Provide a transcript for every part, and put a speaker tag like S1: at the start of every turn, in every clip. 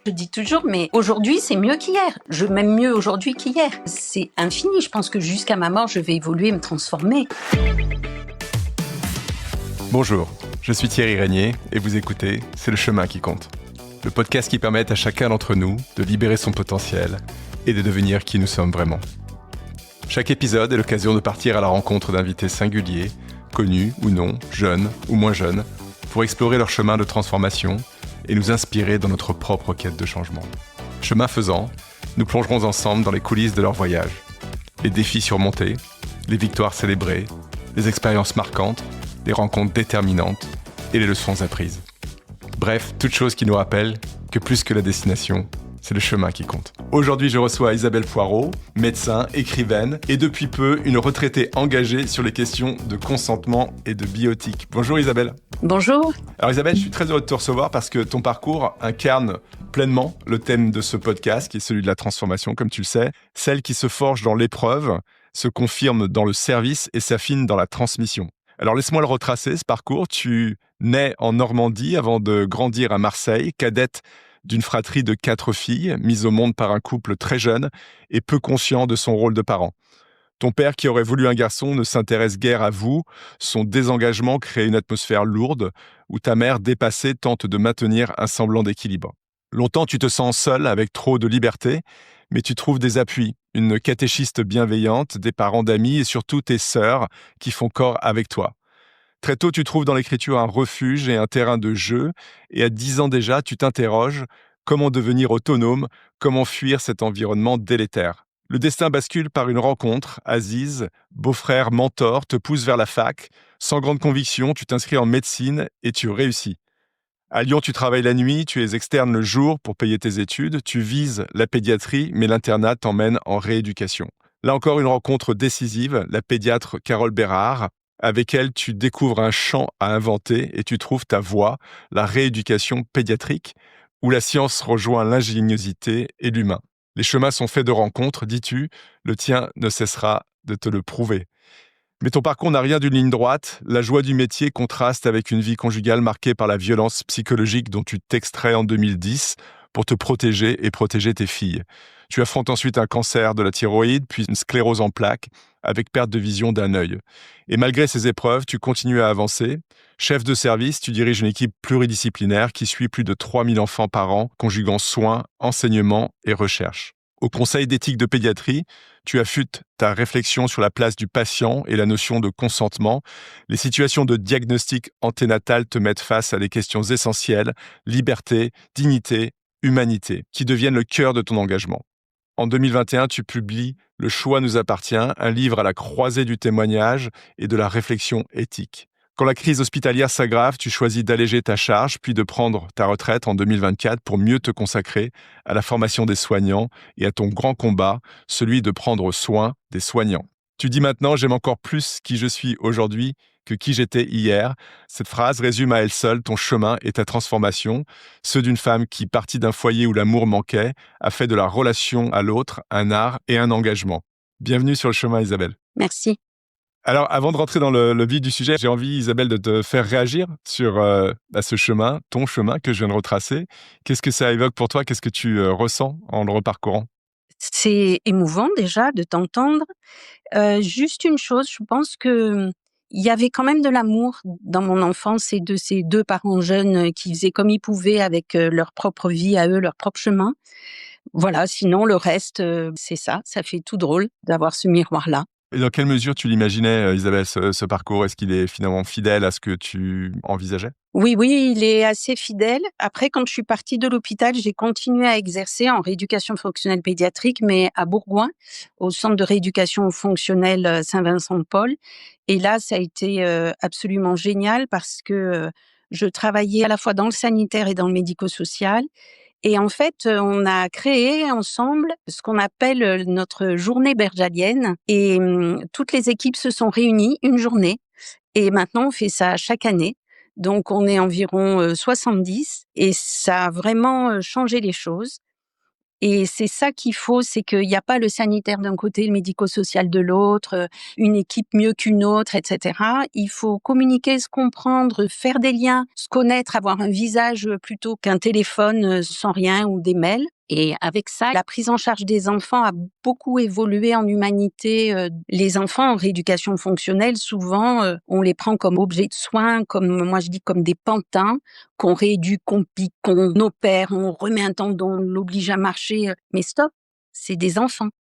S1: Je dis toujours, mais aujourd'hui, c'est mieux qu'hier. Je m'aime mieux aujourd'hui qu'hier. C'est infini. Je pense que jusqu'à ma mort, je vais évoluer, me transformer.
S2: Bonjour, je suis Thierry Régnier et vous écoutez C'est le chemin qui compte. Le podcast qui permet à chacun d'entre nous de libérer son potentiel et de devenir qui nous sommes vraiment. Chaque épisode est l'occasion de partir à la rencontre d'invités singuliers, connus ou non, jeunes ou moins jeunes, pour explorer leur chemin de transformation et nous inspirer dans notre propre quête de changement. Chemin faisant, nous plongerons ensemble dans les coulisses de leur voyage. Les défis surmontés, les victoires célébrées, les expériences marquantes, les rencontres déterminantes et les leçons apprises. Bref, toutes choses qui nous rappellent que plus que la destination, c'est le chemin qui compte. Aujourd'hui, je reçois Isabelle Poirot, médecin, écrivaine et depuis peu, une retraitée engagée sur les questions de consentement et de bioéthique. Bonjour Isabelle.
S1: Bonjour.
S2: Alors Isabelle, je suis très heureux de te recevoir parce que ton parcours incarne pleinement le thème de ce podcast qui est celui de la transformation, comme tu le sais. Celle qui se forge dans l'épreuve, se confirme dans le service et s'affine dans la transmission. Alors laisse-moi le retracer, ce parcours. Tu nais en Normandie avant de grandir à Marseille, cadette d'une fratrie de 4 filles, mise au monde par un couple très jeune et peu conscient de son rôle de parent. Ton père, qui aurait voulu un garçon, ne s'intéresse guère à vous. Son désengagement crée une atmosphère lourde où ta mère, dépassée, tente de maintenir un semblant d'équilibre. Longtemps, tu te sens seule, avec trop de liberté, mais tu trouves des appuis, une catéchiste bienveillante, des parents d'amis et surtout tes sœurs qui font corps avec toi. Très tôt, tu trouves dans l'écriture un refuge et un terrain de jeu, et à 10 ans déjà, tu t'interroges comment devenir autonome, comment fuir cet environnement délétère. Le destin bascule par une rencontre. Aziz, beau-frère mentor, te pousse vers la fac. Sans grande conviction, tu t'inscris en médecine et tu réussis. À Lyon, tu travailles la nuit, tu es externe le jour pour payer tes études, tu vises la pédiatrie, mais l'internat t'emmène en rééducation. Là encore, une rencontre décisive, la pédiatre Carole Bérard. Avec elle, tu découvres un champ à inventer et tu trouves ta voie, la rééducation pédiatrique, où la science rejoint l'ingéniosité et l'humain. Les chemins sont faits de rencontres, dis-tu, le tien ne cessera de te le prouver. Mais ton parcours n'a rien d'une ligne droite. La joie du métier contraste avec une vie conjugale marquée par la violence psychologique dont tu t'extrais en 2010 pour te protéger et protéger tes filles. Tu affrontes ensuite un cancer de la thyroïde, puis une sclérose en plaques, avec perte de vision d'un œil. Et malgré ces épreuves, tu continues à avancer. Chef de service, tu diriges une équipe pluridisciplinaire qui suit plus de 3000 enfants par an, conjuguant soins, enseignement et recherche. Au Conseil d'éthique de pédiatrie, tu affûtes ta réflexion sur la place du patient et la notion de consentement. Les situations de diagnostic anténatal te mettent face à des questions essentielles, liberté, dignité, humanité, qui deviennent le cœur de ton engagement. En 2021, tu publies Le choix nous appartient, un livre à la croisée du témoignage et de la réflexion éthique. Quand la crise hospitalière s'aggrave, tu choisis d'alléger ta charge, puis de prendre ta retraite en 2024 pour mieux te consacrer à la formation des soignants et à ton grand combat, celui de prendre soin des soignants. Tu dis maintenant « J'aime encore plus qui je suis aujourd'hui que qui j'étais hier ». Cette phrase résume à elle seule ton chemin et ta transformation, ceux d'une femme qui, partie d'un foyer où l'amour manquait, a fait de la relation à l'autre un art et un engagement. Bienvenue sur le chemin, Isabelle.
S1: Merci.
S2: Alors, avant de rentrer dans le vif du sujet, j'ai envie, Isabelle, de te faire réagir sur ce chemin, ton chemin que je viens de retracer. Qu'est-ce que ça évoque pour toi? Qu'est-ce que tu ressens en le reparcourant?
S1: C'est émouvant déjà de t'entendre. Juste une chose, je pense que il y avait quand même de l'amour dans mon enfance et de ces 2 parents jeunes qui faisaient comme ils pouvaient avec leur propre vie à eux, leur propre chemin. Voilà, sinon le reste, c'est ça fait tout drôle d'avoir ce miroir-là.
S2: Et dans quelle mesure tu l'imaginais, Isabelle, ce parcours? Est-ce qu'il est finalement fidèle à ce que tu envisageais?
S1: Oui, oui, il est assez fidèle. Après, quand je suis partie de l'hôpital, j'ai continué à exercer en rééducation fonctionnelle pédiatrique, mais à Bourgoin, au centre de rééducation fonctionnelle Saint-Vincent-de-Paul. Et là, ça a été absolument génial parce que je travaillais à la fois dans le sanitaire et dans le médico-social. Et en fait, on a créé ensemble ce qu'on appelle notre journée bergalienne. Et toutes les équipes se sont réunies une journée. Et maintenant, on fait ça chaque année. Donc, on est environ 70 et ça a vraiment changé les choses. Et c'est ça qu'il faut, c'est qu'il n'y a pas le sanitaire d'un côté, le médico-social de l'autre, une équipe mieux qu'une autre, etc. Il faut communiquer, se comprendre, faire des liens, se connaître, avoir un visage plutôt qu'un téléphone sans rien ou des mails. Et avec ça, la prise en charge des enfants a beaucoup évolué en humanité. Les enfants en rééducation fonctionnelle, souvent, on les prend comme objets de soins, comme moi je dis comme des pantins, qu'on rééduque, qu'on pique, qu'on opère, on remet un tendon, on l'oblige à marcher. Mais stop, c'est des enfants.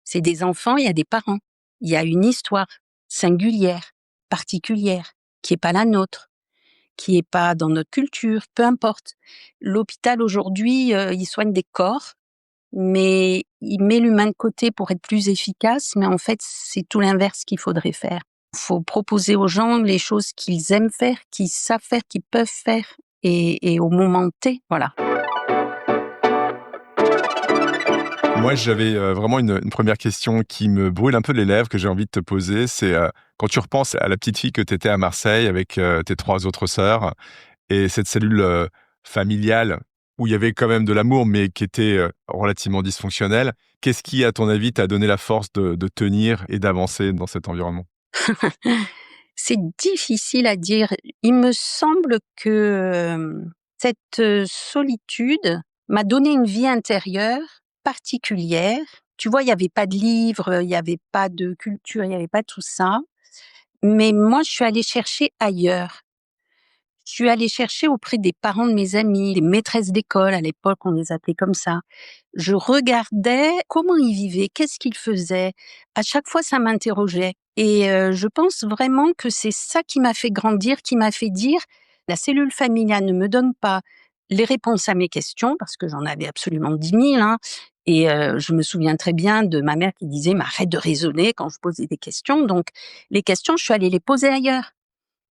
S1: C'est des enfants, il y a des parents. Il y a une histoire singulière, particulière, qui est pas la nôtre, qui est pas dans notre culture, peu importe. L'hôpital aujourd'hui, il soigne des corps, mais il met l'humain de côté pour être plus efficace, mais en fait, c'est tout l'inverse qu'il faudrait faire. Il faut proposer aux gens les choses qu'ils aiment faire, qu'ils savent faire, qu'ils peuvent faire, et au moment T, voilà.
S2: Moi, j'avais vraiment une première question qui me brûle un peu les lèvres, que j'ai envie de te poser. C'est quand tu repenses à la petite fille que tu étais à Marseille avec tes 3 autres sœurs et cette cellule familiale où il y avait quand même de l'amour, mais qui était relativement dysfonctionnelle. Qu'est-ce qui, à ton avis, t'a donné la force de tenir et d'avancer dans cet environnement?
S1: C'est difficile à dire. Il me semble que cette solitude m'a donné une vie intérieure particulière. Tu vois, il n'y avait pas de livres, il n'y avait pas de culture, il n'y avait pas tout ça. Mais moi, je suis allée chercher ailleurs. Je suis allée chercher auprès des parents de mes amis, des maîtresses d'école, à l'époque, on les appelait comme ça. Je regardais comment ils vivaient, qu'est-ce qu'ils faisaient. À chaque fois, ça m'interrogeait. Et je pense vraiment que c'est ça qui m'a fait grandir, qui m'a fait dire: «La cellule familiale ne me donne pas les réponses à mes questions», parce que j'en avais absolument 10 000, hein. Et je me souviens très bien de ma mère qui disait: «Mais arrête de raisonner» quand je posais des questions. Donc les questions, je suis allée les poser ailleurs.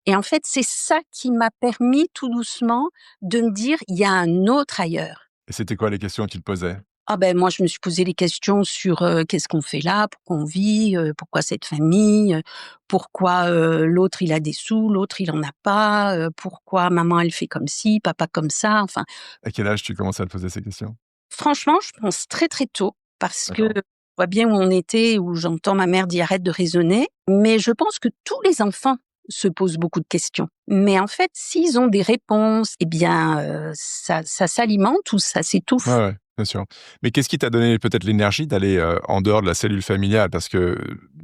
S1: Et en fait, c'est ça qui m'a permis tout doucement de me dire: «Il y a un autre ailleurs».
S2: Et c'était quoi les questions qu'ils te posaient?
S1: Ah ben, moi, je me suis posé les questions sur, qu'est-ce qu'on fait là? Pourquoi on vit? Pourquoi cette famille? Pourquoi, l'autre il a des sous, l'autre il en a pas? Pourquoi maman elle fait comme ci, papa comme ça? Enfin,
S2: À quel âge tu commençais à te poser ces questions?
S1: franchement, je pense très, très tôt parce que
S2: D'accord.
S1: je vois bien où on était, où j'entends ma mère dire: «Arrête de raisonner». Mais je pense que tous les enfants se posent beaucoup de questions. Mais en fait, s'ils ont des réponses, eh bien, ça s'alimente ou ça
S2: Ouais,
S1: s'étouffe.
S2: ouais, bien sûr. Mais qu'est-ce qui t'a donné peut-être l'énergie d'aller, en dehors de la cellule familiale? Parce que,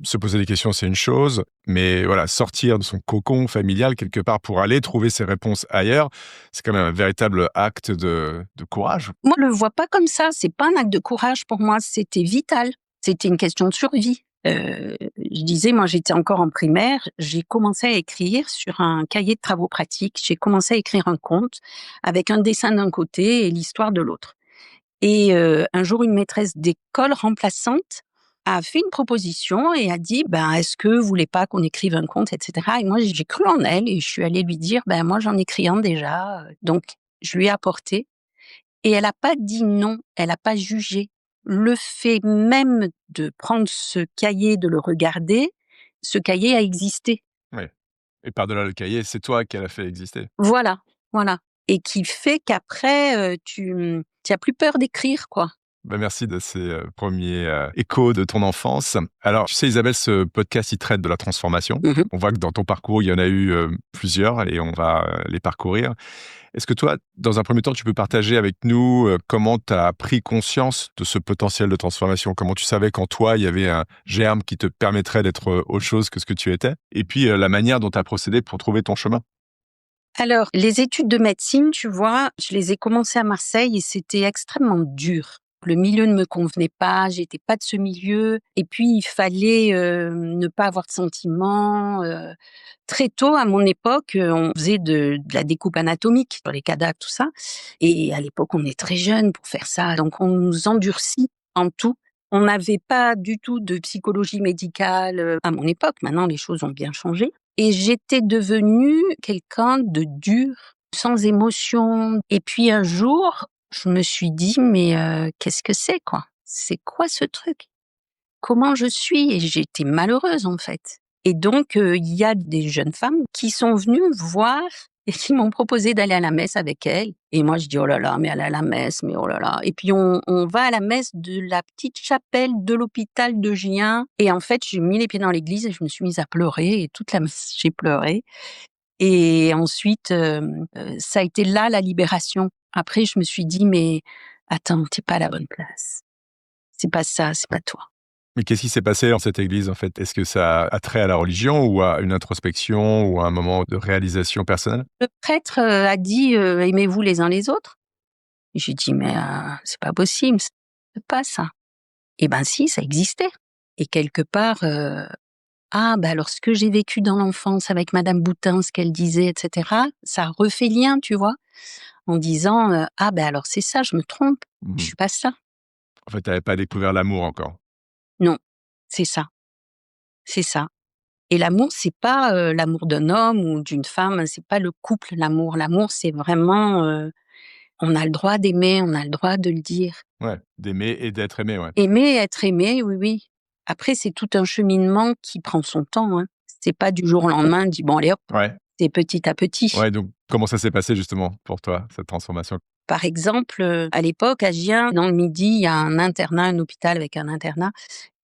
S2: se poser des questions, c'est une chose, mais voilà, sortir de son cocon familial quelque part pour aller trouver ses réponses ailleurs, c'est quand même un véritable acte de courage.
S1: Moi, je le vois pas comme ça, c'est pas un acte de courage pour moi, c'était vital. C'était une question de survie. Je disais, moi, j'étais encore en primaire, j'ai commencé à écrire sur un cahier de travaux pratiques, j'ai commencé à écrire un conte avec un dessin d'un côté et l'histoire de l'autre. Et un jour, une maîtresse d'école remplaçante a fait une proposition et a dit: «Ben, est-ce que vous voulez pas qu'on écrive un conte?» et cetera. Et moi, j'ai cru en elle et je suis allée lui dire: «Ben, moi, j'en écris un déjà», donc je lui ai apporté. Et elle a pas dit non, elle a pas jugé. Le fait même de prendre ce cahier, de le regarder, ce cahier a existé.
S2: Oui, et par-delà le cahier, c'est toi qu'elle a fait exister.
S1: Voilà, voilà. Et qui fait qu'après, tu as plus peur d'écrire, quoi.
S2: Bah, merci de ces, 1ers, échos de ton enfance. Alors, tu sais, Isabelle, ce podcast, il traite de la transformation.
S1: Mmh mh.
S2: On voit que dans ton parcours, il y en a eu, plusieurs et on va, les parcourir. Est-ce que toi, dans un premier temps, tu peux partager avec nous, comment tu as pris conscience de ce potentiel de transformation? Comment tu savais qu'en toi, il y avait un germe qui te permettrait d'être, autre chose que ce que tu étais? Et puis, la manière dont tu as procédé pour trouver ton chemin?
S1: Alors, les études de médecine, tu vois, je les ai commencées à Marseille et c'était extrêmement dur. Le milieu ne me convenait pas, j'étais pas de ce milieu et puis il fallait, ne pas avoir de sentiments. Très tôt, à mon époque, on faisait de la découpe anatomique sur les cadavres, tout ça, et à l'époque, on est très jeunes pour faire ça, donc on nous endurcit en tout. On n'avait pas du tout de psychologie médicale, à mon époque. Maintenant, les choses ont bien changé et j'étais devenue quelqu'un de dur, sans émotion. Et puis un jour, je me suis dit: «Mais qu'est-ce que c'est, quoi? C'est quoi ce truc? Comment je suis?» Et j'étais malheureuse, en fait. Et donc il y a des jeunes femmes qui sont venues me voir et qui m'ont proposé d'aller à la messe avec elle. Et moi, je dis: «Oh là là, mais aller à la messe, mais oh là là». Et puis on va à la messe de la petite chapelle de l'hôpital de Gien. Et en fait, j'ai mis les pieds dans l'église et je me suis mise à pleurer et toute la messe, j'ai pleuré. Et ensuite, ça a été là la libération. Après, je me suis dit: «Mais attends, tu es pas à la bonne place. C'est pas ça, c'est pas toi».
S2: Mais qu'est-ce qui s'est passé dans cette église, en fait? Est-ce que ça a trait à la religion ou à une introspection ou à un moment de réalisation personnelle?
S1: Le prêtre, a dit: «Aimez-vous les uns les autres». Et j'ai dit: «Mais c'est pas possible, ça existe pas ça». Et ben si, ça existait. Et quelque part, alors ce que j'ai vécu dans l'enfance avec madame Boutin, ce qu'elle disait et cetera, ça refait lien, tu vois? En disant, alors c'est ça, je me trompe, je
S2: Mmh.
S1: suis pas ça.
S2: En fait, tu avais pas découvert l'amour encore.
S1: Non, c'est ça, c'est ça. Et l'amour, c'est pas, l'amour d'un homme ou d'une femme, c'est pas le couple, l'amour. L'amour, c'est vraiment, on a le droit d'aimer, on a le droit de le dire.
S2: Ouais, d'aimer et d'être aimé, ouais.
S1: Aimer, être aimé, oui, oui. Après, c'est tout un cheminement qui prend son temps, hein. C'est pas du jour au lendemain, on dit: «Bon allez hop»,
S2: Ouais,
S1: c'est petit à petit.
S2: ouais, donc comment ça s'est passé justement pour toi, cette transformation?
S1: Par exemple, à l'époque, à Gien, dans le midi, il y a un internat, un hôpital avec un internat.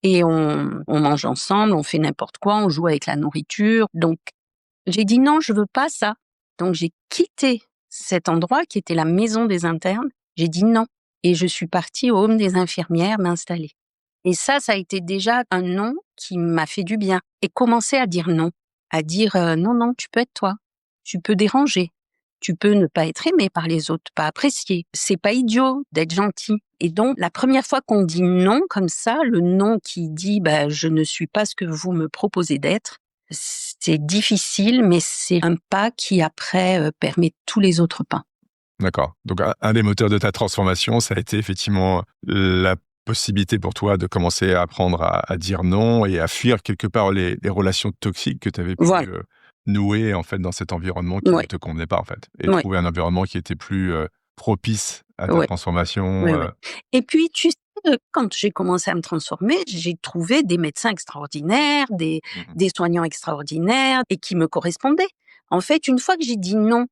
S1: Et on mange ensemble, on fait n'importe quoi, on joue avec la nourriture. Donc j'ai dit: «Non, je veux pas ça». Donc j'ai quitté cet endroit qui était la maison des internes. J'ai dit: «Non», et je suis partie au home des infirmières m'installer. Et ça a été déjà un non qui m'a fait du bien. Et commencer à dire non, à dire, «Non, non, tu peux être toi, tu peux déranger, tu peux ne pas être aimé par les autres, pas apprécié. C'est pas idiot d'être gentil». Et donc la première fois qu'on dit non comme ça, le non qui dit: «Je ne suis pas ce que vous me proposez d'être», c'est difficile, mais c'est un pas qui après, permet tous les autres pas.
S2: D'accord. Donc un des moteurs de ta transformation, ça a été effectivement la possibilité pour toi de commencer à apprendre à dire non et à fuir quelque part les relations toxiques que tu avais pu,
S1: Voilà,
S2: nouer en fait dans cet environnement qui ne
S1: ouais,
S2: te convenait pas en fait et
S1: ouais,
S2: trouver un environnement qui était plus, propice à ta
S1: ouais.
S2: transformation,
S1: Ouais, ouais. Et puis, tu sais, quand j'ai commencé à me transformer, j'ai trouvé des médecins extraordinaires,
S2: Mmh.
S1: des soignants extraordinaires et qui me correspondaient. En fait, une fois que j'ai dit non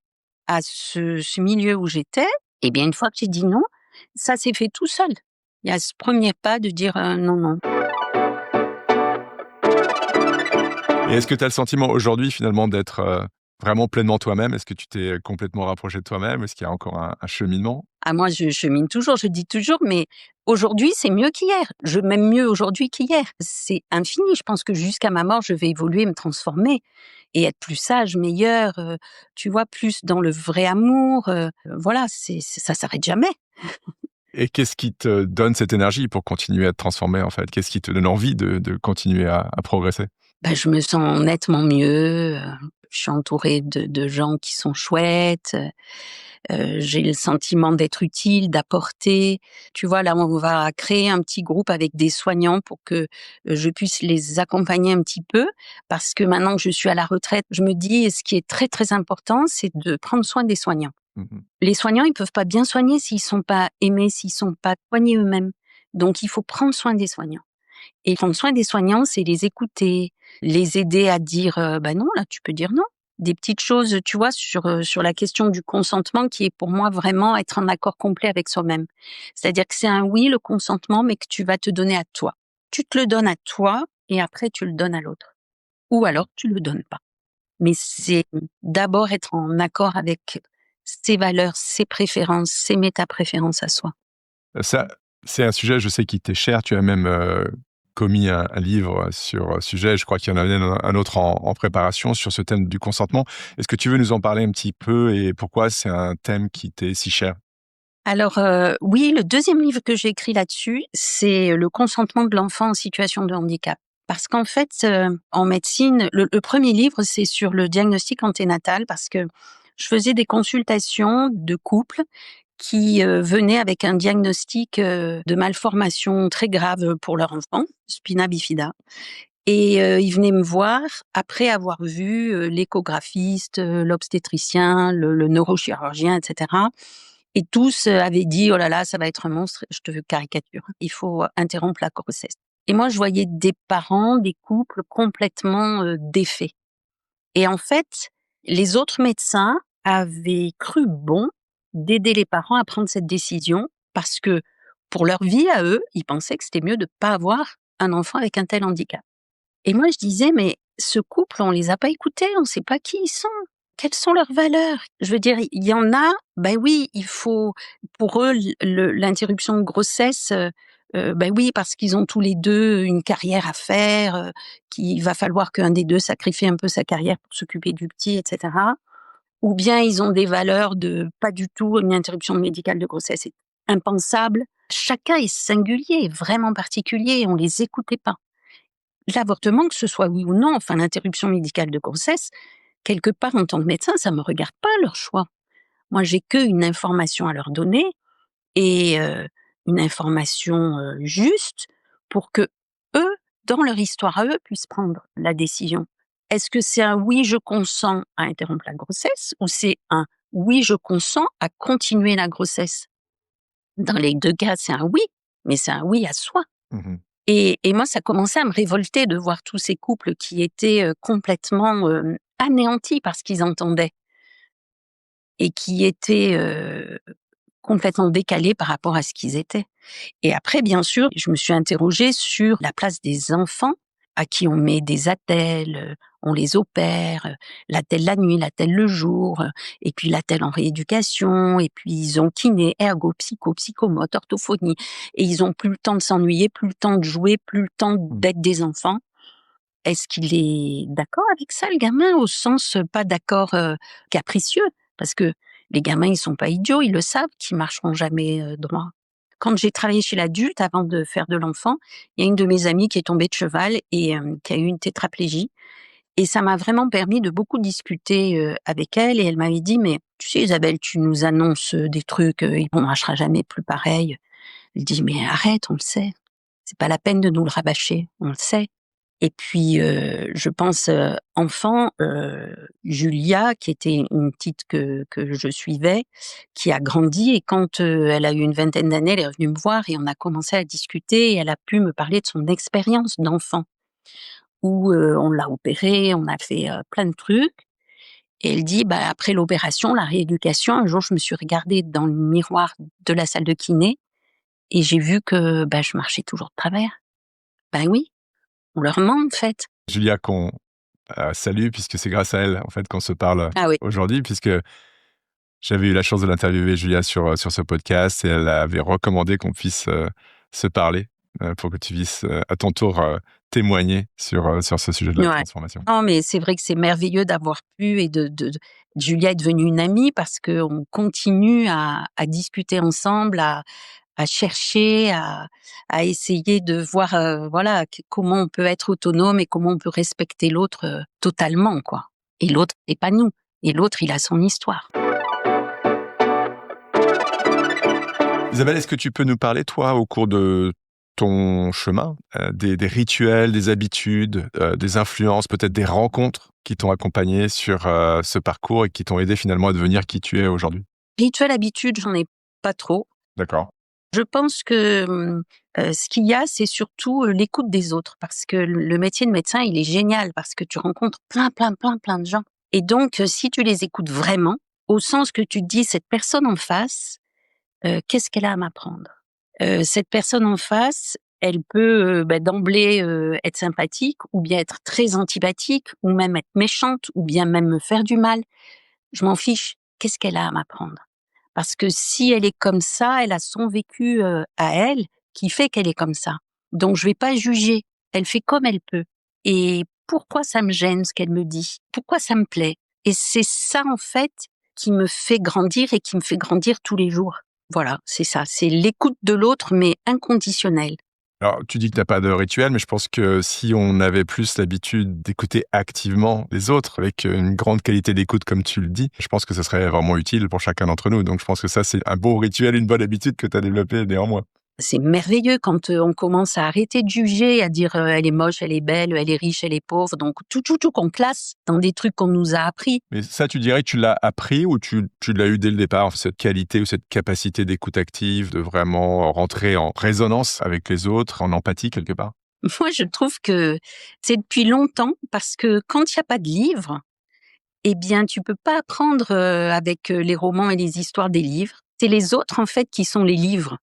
S1: à ce milieu où j'étais, eh bien, une fois que j'ai dit non, ça s'est fait tout seul. Il y a ce premier pas de dire, non, non.
S2: Et est-ce que tu as le sentiment aujourd'hui finalement d'être, vraiment pleinement toi-même? Est-ce que tu t'es complètement rapproché de toi-même? Est-ce qu'il y a encore un cheminement?
S1: Ah moi, je chemine toujours, je dis toujours, mais aujourd'hui, c'est mieux qu'hier. Je m'aime mieux aujourd'hui qu'hier. C'est infini. Je pense que jusqu'à ma mort, je vais évoluer, me transformer et être plus sage, meilleure, tu vois, plus dans le vrai amour, voilà, ça s'arrête jamais.
S2: Et qu'est-ce qui te donne cette énergie pour continuer à te transformer, en fait? Qu'est-ce qui te donne envie de continuer à progresser?
S1: Je me sens nettement mieux, je suis entourée de gens qui sont chouettes, j'ai le sentiment d'être utile, d'apporter. Tu vois, là, on va créer un petit groupe avec des soignants pour que, je puisse les accompagner un petit peu. Parce que maintenant que je suis à la retraite, je me dis: «Ce qui est très, très important, c'est de prendre soin des soignants».
S2: Mmh mh.
S1: Les soignants, ils peuvent pas bien soigner s'ils sont pas aimés, s'ils sont pas soignés eux-mêmes. Donc il faut prendre soin des soignants. Et prendre soin des soignants, c'est les écouter, les aider à dire, non, là, tu peux dire non. Des petites choses, tu vois, sur la question du consentement qui est pour moi vraiment être en accord complet avec soi-même. C'est-à-dire que c'est un oui, le consentement, mais que tu vas te donner à toi. Tu te le donnes à toi et après tu le donnes à l'autre. Ou alors tu le donnes pas. Mais c'est d'abord être en accord avec ses valeurs, ses préférences, s'aimer ta préférence à soi.
S2: Ça, c'est un sujet, je sais, qui t'est cher. Tu as même, commis un livre sur, le sujet. Je crois qu'il y en avait un autre en préparation sur ce thème du consentement. Est-ce que tu veux nous en parler un petit peu et pourquoi c'est un thème qui t'est si cher?
S1: Alors, oui, le deuxième livre que j'ai écrit là-dessus, c'est le consentement de l'enfant en situation de handicap. Parce qu'en fait, en médecine, le 1er livre, c'est sur le diagnostic anténatal parce que je faisais des consultations de couples qui, venaient avec un diagnostic, de malformation très grave pour leur enfant, spina bifida. Et ils venaient me voir après avoir vu, l'échographiste, l'obstétricien, le neurochirurgien et cetera. Et tous, avaient dit: «Oh là là, ça va être un monstre». Je te caricature, hein. Il faut interrompre la grossesse. Et moi, je voyais des parents, des couples complètement, défaits. Et en fait, les autres médecins avait cru bon d'aider les parents à prendre cette décision parce que, pour leur vie à eux, ils pensaient que c'était mieux de pas avoir un enfant avec un tel handicap. Et moi, je disais: «Mais ce couple, on les a pas écoutés, on sait pas qui ils sont. Quelles sont leurs valeurs?» Je veux dire, il y en a, ben oui, il faut pour eux, l'interruption de grossesse, oui, parce qu'ils ont tous les 2 une carrière à faire, qu'il va falloir qu'un des 2 sacrifie un peu sa carrière pour s'occuper du petit et cetera. Ou bien ils ont des valeurs de pas du tout, une interruption médicale de grossesse est impensable. Chacun est singulier, vraiment particulier, on les écoutait pas. L'avortement, que ce soit oui ou non, enfin l'interruption médicale de grossesse, quelque part en tant que médecin, ça me regarde pas leur choix. Moi, j'ai qu'une information à leur donner et une information, juste pour que eux, dans leur histoire à eux, puissent prendre la décision. Est-ce que c'est un «oui, je consens à interrompre la grossesse» ou c'est un «oui, je consens à continuer la grossesse»? Dans les 2 cas, c'est un «oui», mais c'est un «oui» à soi.
S2: Mmh.
S1: Et moi, ça commençait à me révolter de voir tous ces couples qui étaient, complètement, anéantis par ce qu'ils entendaient et qui étaient, complètement décalés par rapport à ce qu'ils étaient. Et après, bien sûr, je me suis interrogée sur la place des enfants à qui on met des attelles, on les opère, l'attelle la nuit, l'attelle le jour, et puis l'attelle en rééducation, et puis ils ont kiné, ergo, psycho, psychomote, orthophonie, et ils ont plus le temps de s'ennuyer, plus le temps de jouer, plus le temps d'être des enfants. Est-ce qu'il est d'accord avec ça, le gamin, au sens, pas d'accord, capricieux? Parce que les gamins, ils sont pas idiots, ils le savent qu'ils marcheront jamais, droit. Quand j'ai travaillé chez l'adulte, avant de faire de l'enfant, il y a une de mes amies qui est tombée de cheval et qui a eu une tétraplégie et ça m'a vraiment permis de beaucoup discuter, avec elle et elle m'avait dit: «Mais tu sais Isabelle, tu nous annonces, des trucs, on marchera jamais plus pareil». Je dis: «Mais arrête, on le sait. C'est pas la peine de nous le rabâcher, on le sait». Et puis, je pense, enfant, Julia, qui était une petite que je suivais, qui a grandi et quand, elle a eu une vingtaine d'années, elle est revenue me voir et on a commencé à discuter et elle a pu me parler de son expérience d'enfant où, on l'a opérée, on a fait, plein de trucs et elle dit: «Bah, après l'opération, la rééducation, un jour, je me suis regardée dans le miroir de la salle de kiné et j'ai vu que, bah, je marchais toujours de travers». Ben oui, on leur ment, en fait.
S2: Julia qu'on, salue puisque c'est grâce à elle, en fait, qu'on se parle,
S1: Ah oui.
S2: aujourd'hui puisque j'avais eu la chance de l'interviewer Julia sur ce podcast et elle avait recommandé qu'on puisse, se parler, pour que tu puisses, à ton tour, témoigner sur ce sujet de la
S1: Ouais.
S2: transformation.
S1: Non, mais c'est vrai que c'est merveilleux d'avoir pu et Julia est devenue une amie parce qu'on continue à discuter ensemble, à chercher, à essayer de voir, voilà, comment on peut être autonome et comment on peut respecter l'autre, totalement, quoi. Et l'autre, c'est pas nous. Et l'autre, il a son histoire.
S2: Isabelle, est-ce que tu peux nous parler, toi, au cours de ton chemin, des rituels, des habitudes, des influences, peut-être des rencontres qui t'ont accompagné sur, ce parcours et qui t'ont aidé finalement à devenir qui tu es aujourd'hui?
S1: Rituel, habitude, j'en ai pas trop.
S2: D'accord.
S1: Je pense que, ce qu'il y a, c'est surtout, l'écoute des autres parce que le métier de médecin, il est génial parce que tu rencontres plein, plein, plein, plein de gens et donc si tu les écoutes vraiment, au sens que tu te dis: «Cette personne en face, qu'est-ce qu'elle a à m'apprendre?» Cette personne en face, elle peut, d'emblée, être sympathique ou bien être très antipathique ou même être méchante ou bien même me faire du mal. Je m'en fiche. Qu'est-ce qu'elle a à m'apprendre? Parce que si elle est comme ça, elle a son vécu, à elle qui fait qu'elle est comme ça. Donc je vais pas juger. Elle fait comme elle peut. Et pourquoi ça me gêne ce qu'elle me dit? Pourquoi ça me plaît? Et c'est ça en fait qui me fait grandir et qui me fait grandir tous les jours. Voilà, c'est ça, c'est l'écoute de l'autre mais inconditionnelle.
S2: Alors, tu dis que tu as pas de rituel, mais je pense que si on avait plus l'habitude d'écouter activement les autres, avec une grande qualité d'écoute comme tu le dis, je pense que ce serait vraiment utile pour chacun d'entre nous. Donc je pense que ça, c'est un bon rituel, une bonne habitude que tu as développée néanmoins.
S1: C'est merveilleux quand, on commence à arrêter de juger, à dire, «Elle est moche, elle est belle, elle est riche, elle est pauvre», donc tout qu'on classe dans des trucs qu'on nous a appris.
S2: Mais ça, tu dirais que tu l'as appris ou tu l'as eu dès le départ, cette qualité ou cette capacité d'écoute active, de vraiment rentrer en résonance avec les autres, en empathie quelque part?
S1: Moi, je trouve que c'est depuis longtemps parce que quand il y a pas de livre, Eh bien, tu peux pas apprendre avec les romans et les histoires des livres. C'est les autres, en fait, qui sont les livres.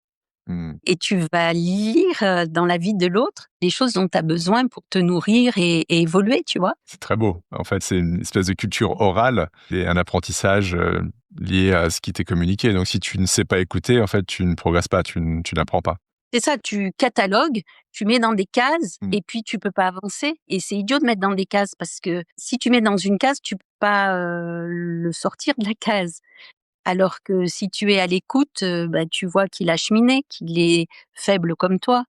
S2: Mmh.
S1: Et tu vas lire dans la vie de l'autre les choses dont tu as besoin pour te nourrir et évoluer, tu vois.
S2: C'est très beau. En fait, c'est une espèce de culture orale et un apprentissage, lié à ce qui t'est communiqué. Donc si tu ne sais pas écouter, en fait, tu ne progresses pas, tu n'apprends pas.
S1: C'est ça, tu catalogues, tu mets dans des cases
S2: Mmh.
S1: et puis tu peux pas avancer. Et c'est idiot de mettre dans des cases parce que si tu mets dans une case, tu peux pas le sortir de la case. Alors que si tu es à l'écoute, bah, tu vois qu'il a cheminé, qu'il est faible comme toi,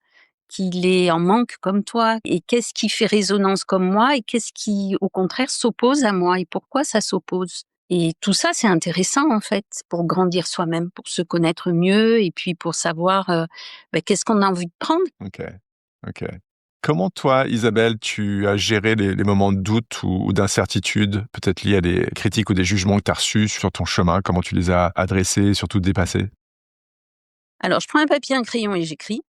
S1: qu'il est en manque comme toi et qu'est-ce qui fait résonance comme moi et qu'est-ce qui, au contraire, s'oppose à moi et pourquoi ça s'oppose. Et tout ça, c'est intéressant, en fait, pour grandir soi-même, pour se connaître mieux et puis pour savoir, bah, qu'est-ce qu'on a envie de prendre.
S2: OK, OK. Comment toi, Isabelle, tu as géré les moments de doute ou d'incertitude, peut-être liés à des critiques ou des jugements que tu as reçus sur ton chemin? Comment tu les as adressés et surtout dépassés?
S1: Alors, je prends un papier, un crayon et j'écris.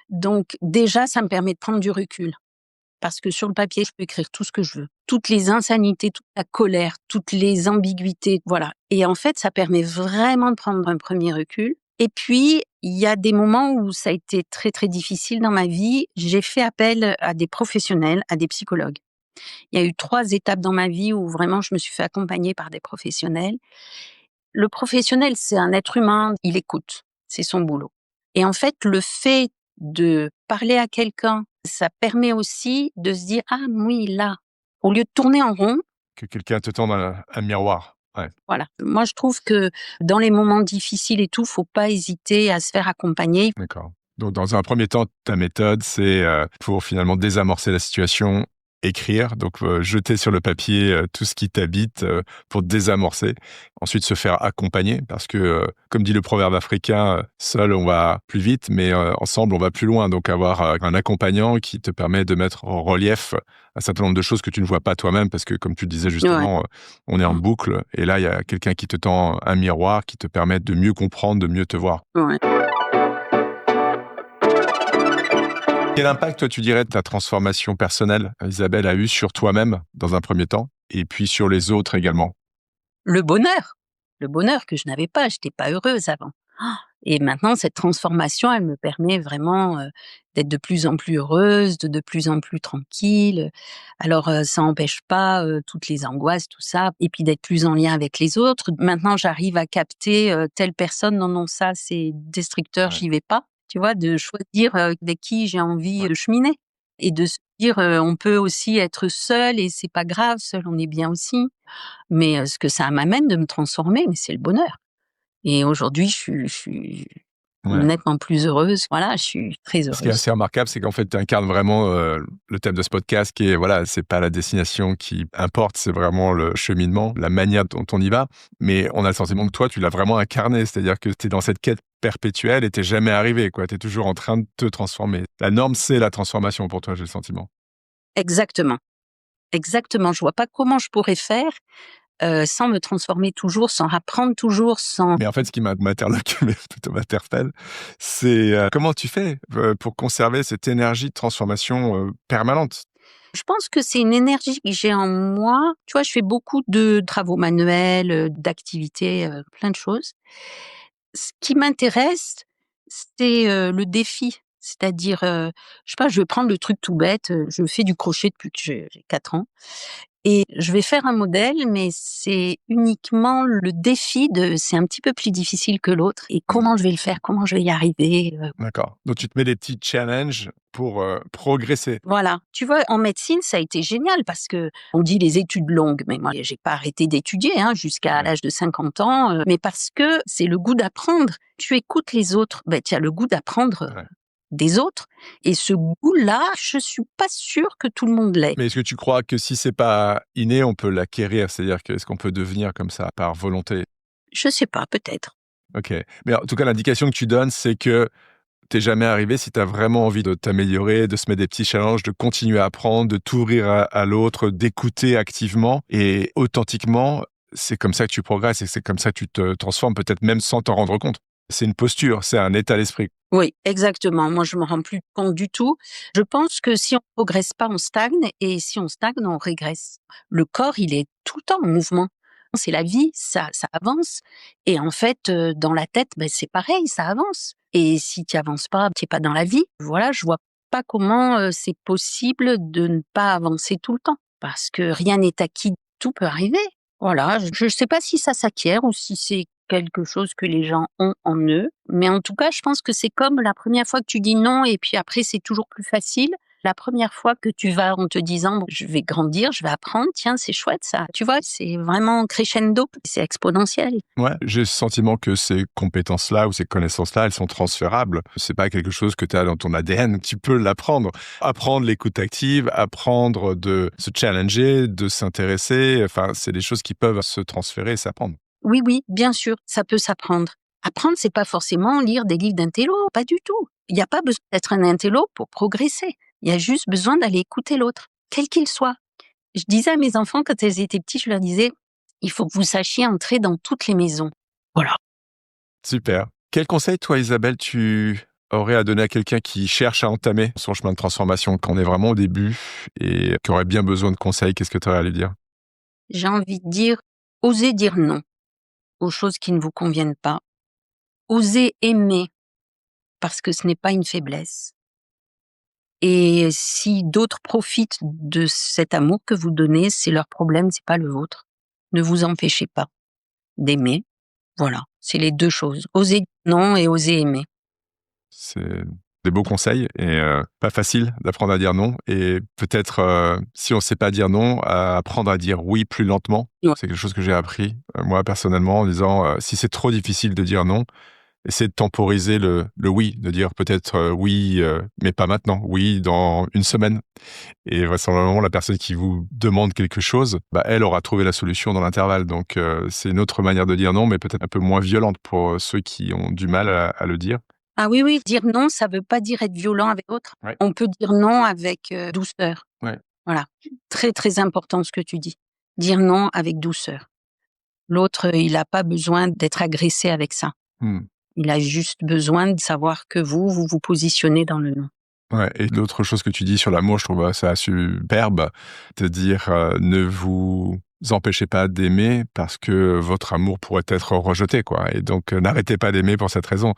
S1: Donc déjà, ça me permet de prendre du recul. Parce que sur le papier, je peux écrire tout ce que je veux. Toutes les insanités, toute la colère, toutes les ambiguïtés, voilà. Et en fait, ça permet vraiment de prendre un premier recul. Et puis, il y a des moments où ça a été très, très difficile dans ma vie. J'ai fait appel à des professionnels, à des psychologues. Il y a eu 3 étapes dans ma vie où vraiment je me suis fait accompagner par des professionnels. Le professionnel, c'est un être humain, il écoute, c'est son boulot. Et en fait, le fait de parler à quelqu'un, ça permet aussi de se dire: «Ah oui, là», au lieu de tourner en rond,
S2: Que quelqu'un te tende un miroir? Ouais,
S1: voilà. Moi, je trouve que dans les moments difficiles et tout, faut pas hésiter à se faire accompagner.
S2: d'accord. Donc dans un premier temps, ta méthode, c'est, pour finalement désamorcer la situation, écrire, donc jeter sur le papier, tout ce qui t'habite, pour désamorcer. Ensuite se faire accompagner parce que, comme dit le proverbe africain, «Seul on va plus vite, mais ensemble on va plus loin». Donc avoir, un accompagnant qui te permet de mettre en relief un certain nombre de choses que tu ne vois pas toi-même parce que comme tu le disais
S1: Ouais.
S2: justement, on est en boucle et là il y a quelqu'un qui te tend un miroir qui te permet de mieux comprendre, de mieux te voir.
S1: Ouais.
S2: Quel impact, toi, tu dirais, ta transformation personnelle, Isabelle, a eu sur toi-même, dans un premier temps, et puis sur les autres également?
S1: Le bonheur, le bonheur que je n'avais pas, j'étais pas heureuse avant. Et maintenant cette transformation, elle me permet vraiment, d'être de plus en plus heureuse, de plus en plus tranquille. Alors, ça n'empêche pas, toutes les angoisses, tout ça et puis d'être plus en lien avec les autres. Maintenant, j'arrive à capter, telle personne, non, non, ça c'est destructeur,
S2: Ouais,
S1: j'y vais pas. Tu vois? De choisir, avec qui j'ai envie
S2: ouais.
S1: de cheminer et de se dire, on peut aussi être seul et c'est pas grave, seul on est bien aussi. Mais, ce que ça m'amène de me transformer, mais c'est le bonheur. Et aujourd'hui, je suis
S2: Ouais.
S1: nettement plus heureuse. Voilà, je suis très
S2: Ce qui est
S1: heureuse.
S2: assez remarquable, c'est qu'en fait, tu incarnes vraiment, le thème de ce podcast qui est, voilà, c'est pas la destination qui importe, c'est vraiment le cheminement, la manière dont on y va. Mais on a le sentiment que toi, tu l'as vraiment incarné. C'est-à-dire que tu es dans cette quête perpétuelle et tu jamais arrivé, quoi. Tu es toujours en train de te transformer. La norme, c'est la transformation pour toi, j'ai le sentiment.
S1: Exactement, exactement. Je vois pas comment je pourrais faire, sans me transformer toujours, sans apprendre toujours, sans
S2: Mais en fait, ce qui m'interloque, mais plutôt m'interpelle, c'est, comment tu fais, pour conserver cette énergie de transformation, permanente?
S1: je pense que c'est une énergie que j'ai en moi. Tu vois, je fais beaucoup de travaux manuels, d'activités, plein de choses. Ce qui m'intéresse, c'est, le défi. C'est-à-dire, je sais pas, je vais prendre le truc tout bête, je fais du crochet depuis que j'ai 4 ans et je vais faire un modèle, mais c'est uniquement le défi de c'est un petit peu plus difficile que l'autre et
S2: Mmh.
S1: comment je vais le faire? Comment je vais y arriver?
S2: D'accord. Donc tu te mets des petits challenges pour, progresser.
S1: Voilà. Tu vois, en médecine, ça a été génial parce que on dit les études longues, mais moi, j'ai pas arrêté d'étudier, hein, jusqu'à
S2: Ouais,
S1: l'âge de 50 ans, mais parce que c'est le goût d'apprendre. Tu écoutes les autres, ben, tu as le goût d'apprendre,
S2: ouais.
S1: des autres et ce goût-là, je suis pas sûre que tout le monde l'ait.
S2: Mais est-ce que tu crois que si c'est pas inné, on peut l'acquérir? C'est-à-dire que est-ce qu'on peut devenir comme ça par volonté?
S1: Je sais pas, peut-être.
S2: OK. Mais en tout cas, l'indication que tu donnes, c'est que t'es jamais arrivé si tu as vraiment envie de t'améliorer, de se mettre des petits challenges, de continuer à apprendre, de t'ouvrir à l'autre, d'écouter activement et authentiquement, c'est comme ça que tu progresses et c'est comme ça que tu te transformes, peut-être même sans t'en rendre compte. C'est une posture, c'est un état d'esprit.
S1: Oui, exactement. Moi, je me rends plus compte du tout. Je pense que si on progresse pas, on stagne et si on stagne, on régresse. Le corps, il est tout le temps en mouvement. C'est la vie, ça avance. Et en fait, dans la tête, c'est pareil, ça avance. Et si tu avances pas, tu es pas dans la vie. Voilà, je vois pas comment c'est possible de ne pas avancer tout le temps. Parce que rien n'est acquis, tout peut arriver. Voilà, je sais pas si ça s'acquiert ou si c'est quelque chose que les gens ont en eux. Mais en tout cas, je pense que c'est comme la première fois que tu dis non et puis après, c'est toujours plus facile. La première fois que tu vas en te disant: «Bon, je vais grandir, je vais apprendre, tiens, c'est chouette ça». Tu vois? C'est vraiment crescendo, c'est exponentiel.
S2: Ouais, j'ai le sentiment que ces compétences-là ou ces connaissances-là, elles sont transférables. C'est pas quelque chose que tu as dans ton ADN, tu peux l'apprendre. Apprendre l'écoute active, apprendre de se challenger, de s'intéresser, enfin, c'est des choses qui peuvent se transférer et s'apprendre.
S1: Oui, oui, bien sûr, ça peut s'apprendre. Apprendre, c'est pas forcément lire des livres d'intello, pas du tout. Il n'y a pas besoin d'être un intello pour progresser. Il y a juste besoin d'aller écouter l'autre, quel qu'il soit. Je disais à mes enfants quand elles étaient petits, je leur disais: «Il faut que vous sachiez entrer dans toutes les maisons». Voilà.
S2: Super. Quel conseil, toi, Isabelle, tu aurais à donner à quelqu'un qui cherche à entamer son chemin de transformation, quand on est vraiment au début et qui aurait bien besoin de conseils? Qu'est-ce que tu aurais à lui dire?
S1: J'ai envie de dire, osez dire non aux choses qui ne vous conviennent pas. Osez aimer parce que ce n'est pas une faiblesse. Et si d'autres profitent de cet amour que vous donnez, c'est leur problème, c'est pas le vôtre. Ne vous empêchez pas d'aimer. Voilà, c'est les 2 choses. Oser dire non et oser aimer.
S2: C'est des beaux conseils et pas facile d'apprendre à dire non et peut-être, si on ne sait pas dire non, à apprendre à dire oui plus lentement.
S1: Ouais.
S2: C'est quelque chose que j'ai appris, moi personnellement en disant, si c'est trop difficile de dire non, essayer de temporiser le oui, de dire peut-être, oui, mais pas maintenant, oui dans une semaine et vraisemblablement la personne qui vous demande quelque chose, elle aura trouvé la solution dans l'intervalle donc c'est une autre manière de dire non mais peut-être un peu moins violente pour, ceux qui ont du mal à le dire.
S1: Ah oui, oui, dire non, ça veut pas dire être violent avec l'autre.
S2: Ouais.
S1: On peut dire non avec, douceur.
S2: Ouais.
S1: Voilà, très, très important ce que tu dis. Dire non avec douceur. L'autre, il a pas besoin d'être agressé avec ça.
S2: Mmh.
S1: Il a juste besoin de savoir que vous vous positionnez dans le non.
S2: Ouais et l'autre chose que tu dis sur l'amour, je trouve ça superbe, de dire, ne vous empêchez pas d'aimer parce que votre amour pourrait être rejeté, quoi et donc n'arrêtez pas d'aimer pour cette raison.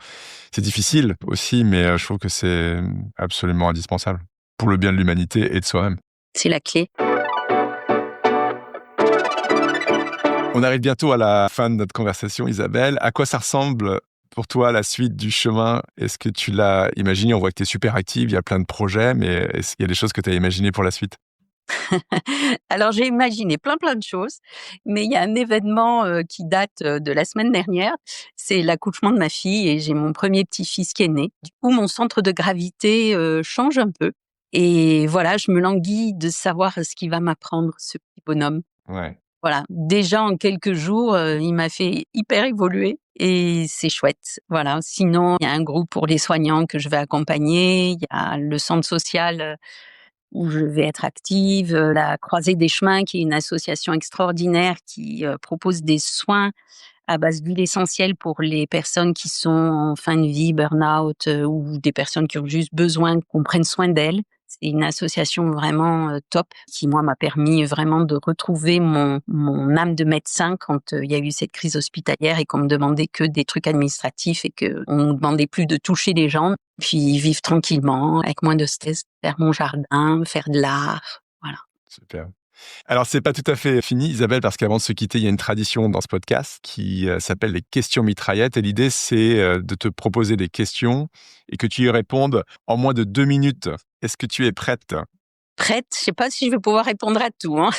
S2: C'est difficile aussi, mais je trouve que c'est absolument indispensable pour le bien de l'humanité et de soi-même.
S1: C'est la clé.
S2: On arrive bientôt à la fin de notre conversation, Isabelle. À quoi ça ressemble pour toi la suite du chemin? Est-ce que tu l'as imaginé? On voit que tu es super active, il y a plein de projets, mais est-ce qu'il y a des choses que tu as imaginées pour la suite?
S1: Alors j'ai imaginé plein, plein de choses, mais il y a un événement, qui date, de la semaine dernière. C'est l'accouchement de ma fille et j'ai mon premier petit-fils qui est né. Du coup, mon centre de gravité, change un peu et voilà, je me languis de savoir ce qu'il va m'apprendre, ce petit bonhomme.
S2: Ouais.
S1: Voilà, déjà en quelques jours, il m'a fait hyper évoluer et c'est chouette. Voilà, sinon il y a un groupe pour les soignants que je vais accompagner, il y a le centre social, où je vais être active, la Croisée des Chemins qui est une association extraordinaire qui, propose des soins à base d'huile essentielle pour les personnes qui sont en fin de vie, burn-out, ou des personnes qui ont juste besoin qu'on prenne soin d'elles. C'est une association vraiment, top qui, moi, m'a permis vraiment de retrouver mon âme de médecin quand, il y a eu cette crise hospitalière et qu'on me demandait que des trucs administratifs et qu'on nous demandait plus de toucher les gens, puis vivre tranquillement avec moins de stress, faire mon jardin, faire de l'art, voilà.
S2: Super. Alors, c'est pas tout à fait fini, Isabelle, parce qu'avant de se quitter, il y a une tradition dans ce podcast qui s'appelle les questions mitraillettes. Et l'idée, c'est de te proposer des questions et que tu y répondes en moins de 2 minutes. Est-ce que tu es prête?
S1: Prête, je sais pas si je vais pouvoir répondre à tout, hein.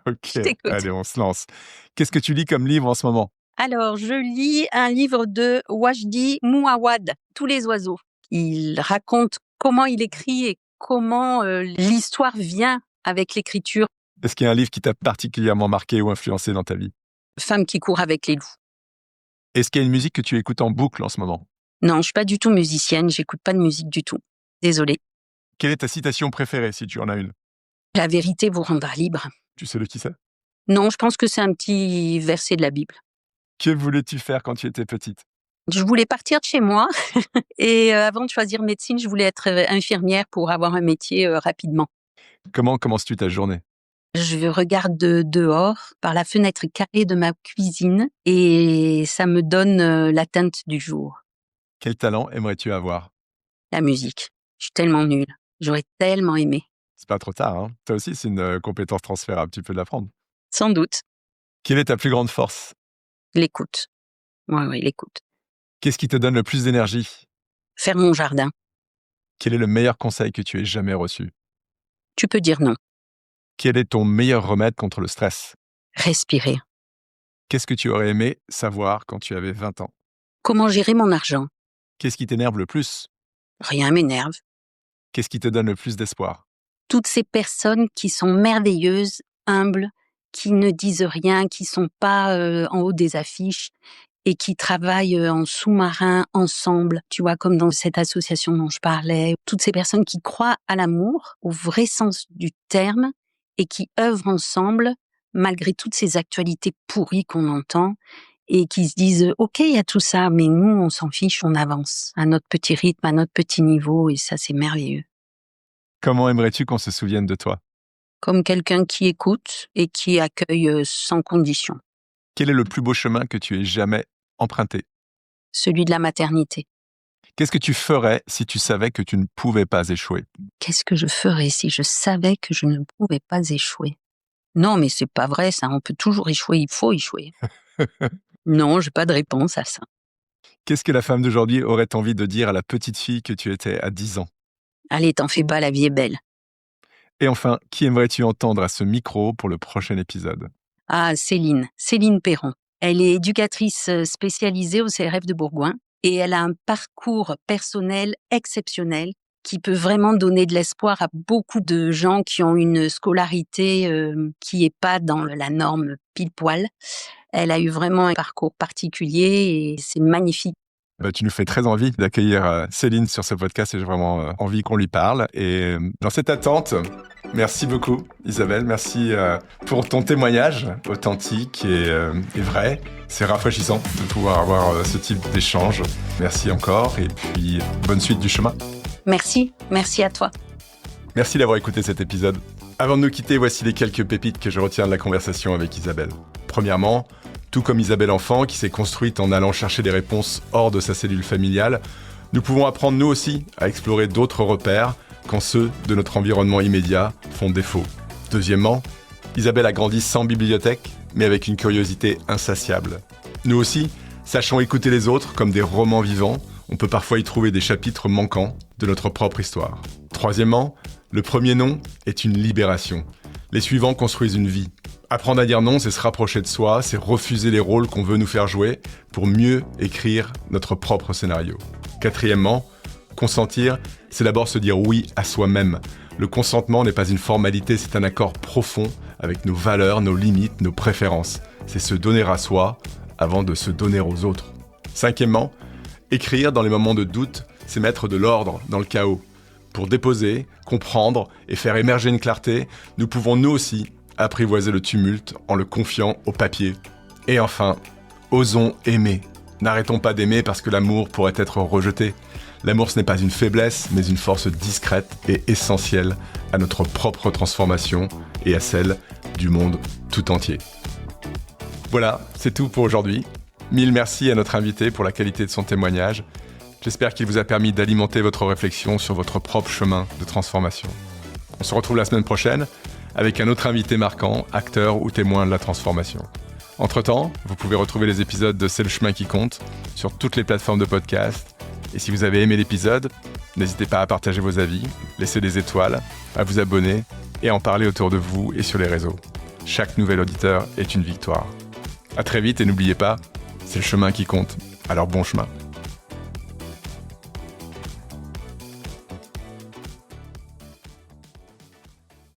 S2: Ok,
S1: Je t'écoute.
S2: allez, on se lance. Qu'est-ce que tu lis comme livre en ce moment?
S1: Alors, je lis un livre de Wajdi Mouawad, Tous les oiseaux. Il raconte comment il écrit et comment l'histoire vient avec l'écriture.
S2: Est-ce qu'il y a un livre qui t'a particulièrement marqué ou influencé dans ta vie?
S1: Femme qui court avec les loups.
S2: Est-ce qu'il y a une musique que tu écoutes en boucle en ce moment?
S1: Non, je suis pas du tout musicienne, j'écoute pas de musique du tout. Désolée.
S2: Quelle est ta citation préférée, si tu en as une?
S1: La vérité vous rendra libre.
S2: Tu sais de qui c'est?
S1: Non, je pense que c'est un petit verset de la Bible.
S2: Que voulais-tu faire quand tu étais petite?
S1: Je voulais partir de chez moi et avant de choisir médecine, je voulais être infirmière pour avoir un métier rapidement.
S2: Comment commences-tu ta journée?
S1: Je regarde dehors par la fenêtre carrée de ma cuisine et ça me donne la teinte du jour.
S2: Quel talent aimerais-tu avoir?
S1: La musique. Je suis tellement nulle. J'aurais tellement aimé.
S2: C'est pas trop tard, hein? Toi aussi, c'est une compétence transférable, tu peux l'apprendre.
S1: Sans doute.
S2: Quelle est ta plus grande force?
S1: L'écoute. Oui, l'écoute.
S2: Qu'est-ce qui te donne le plus d'énergie?
S1: Faire mon jardin.
S2: Quel est le meilleur conseil que tu aies jamais reçu?
S1: Tu peux dire non.
S2: Quel est ton meilleur remède contre le stress?
S1: Respirer.
S2: Qu'est-ce que tu aurais aimé savoir quand tu avais 20 ans?
S1: Comment gérer mon argent?
S2: Qu'est-ce qui t'énerve le plus?
S1: Rien m'énerve.
S2: Qu'est-ce qui te donne le plus d'espoir?
S1: Toutes ces personnes qui sont merveilleuses, humbles, qui ne disent rien, qui sont pas en haut des affiches et qui travaillent en sous-marin ensemble, tu vois, comme dans cette association dont je parlais. Toutes ces personnes qui croient à l'amour, au vrai sens du terme, et qui œuvrent ensemble malgré toutes ces actualités pourries qu'on entend et qui se disent « Ok, il y a tout ça, mais nous, on s'en fiche, on avance à notre petit rythme, à notre petit niveau et ça, c'est merveilleux. »
S2: Comment aimerais-tu qu'on se souvienne de toi?
S1: Comme quelqu'un qui écoute et qui accueille sans condition.
S2: Quel est le plus beau chemin que tu aies jamais emprunté?
S1: Celui de la maternité.
S2: Qu'est-ce que tu ferais si tu savais que tu ne pouvais pas échouer?
S1: Qu'est-ce que je ferais si je savais que je ne pouvais pas échouer? Non, mais c'est pas vrai ça, on peut toujours échouer, il faut échouer. Non, j'ai pas de réponse à ça.
S2: Qu'est-ce que la femme d'aujourd'hui aurait envie de dire à la petite fille que tu étais à 10 ans?
S1: Allez, t'en fais pas, la vie est belle.
S2: Et enfin, qui aimerais-tu entendre à ce micro pour le prochain épisode?
S1: Ah, Céline Perron. Elle est éducatrice spécialisée au CRF de Bourgoin et elle a un parcours personnel exceptionnel qui peut vraiment donner de l'espoir à beaucoup de gens qui ont une scolarité qui est pas dans la norme pile poil. Elle a eu vraiment un parcours particulier et c'est magnifique.
S2: Tu nous fais très envie d'accueillir Céline sur ce podcast et j'ai vraiment envie qu'on lui parle. Et dans cette attente, merci beaucoup Isabelle, merci pour ton témoignage authentique et vrai. C'est rafraîchissant de pouvoir avoir ce type d'échange. Merci encore et puis bonne suite du chemin.
S1: Merci à toi.
S2: Merci d'avoir écouté cet épisode. Avant de nous quitter, voici les quelques pépites que je retiens de la conversation avec Isabelle. Premièrement, tout comme Isabelle enfant qui s'est construite en allant chercher des réponses hors de sa cellule familiale, nous pouvons apprendre nous aussi à explorer d'autres repères quand ceux de notre environnement immédiat font défaut. Deuxièmement, Isabelle a grandi sans bibliothèque, mais avec une curiosité insatiable. Nous aussi, sachons écouter les autres comme des romans vivants, on peut parfois y trouver des chapitres manquants de notre propre histoire. Troisièmement, le premier non est une libération. Les suivants construisent une vie. Apprendre à dire non, c'est se rapprocher de soi, c'est refuser les rôles qu'on veut nous faire jouer pour mieux écrire notre propre scénario. Quatrièmement, consentir, c'est d'abord se dire oui à soi-même. Le consentement n'est pas une formalité, c'est un accord profond avec nos valeurs, nos limites, nos préférences. C'est se donner à soi avant de se donner aux autres. Cinquièmement, écrire dans les moments de doute, c'est mettre de l'ordre dans le chaos. Pour déposer, comprendre et faire émerger une clarté, nous pouvons nous aussi apprivoiser le tumulte en le confiant au papier. Et enfin, osons aimer. N'arrêtons pas d'aimer parce que l'amour pourrait être rejeté. L'amour, ce n'est pas une faiblesse, mais une force discrète et essentielle à notre propre transformation et à celle du monde tout entier. Voilà, c'est tout pour aujourd'hui. Mille merci à notre invité pour la qualité de son témoignage. J'espère qu'il vous a permis d'alimenter votre réflexion sur votre propre chemin de transformation. On se retrouve la semaine prochaine avec un autre invité marquant, acteur ou témoin de la transformation. Entre-temps, vous pouvez retrouver les épisodes de C'est le chemin qui compte sur toutes les plateformes de podcast. Et si vous avez aimé l'épisode, n'hésitez pas à partager vos avis, laisser des étoiles, à vous abonner et à en parler autour de vous et sur les réseaux. Chaque nouvel auditeur est une victoire. À très vite et n'oubliez pas, c'est le chemin qui compte. Alors bon chemin.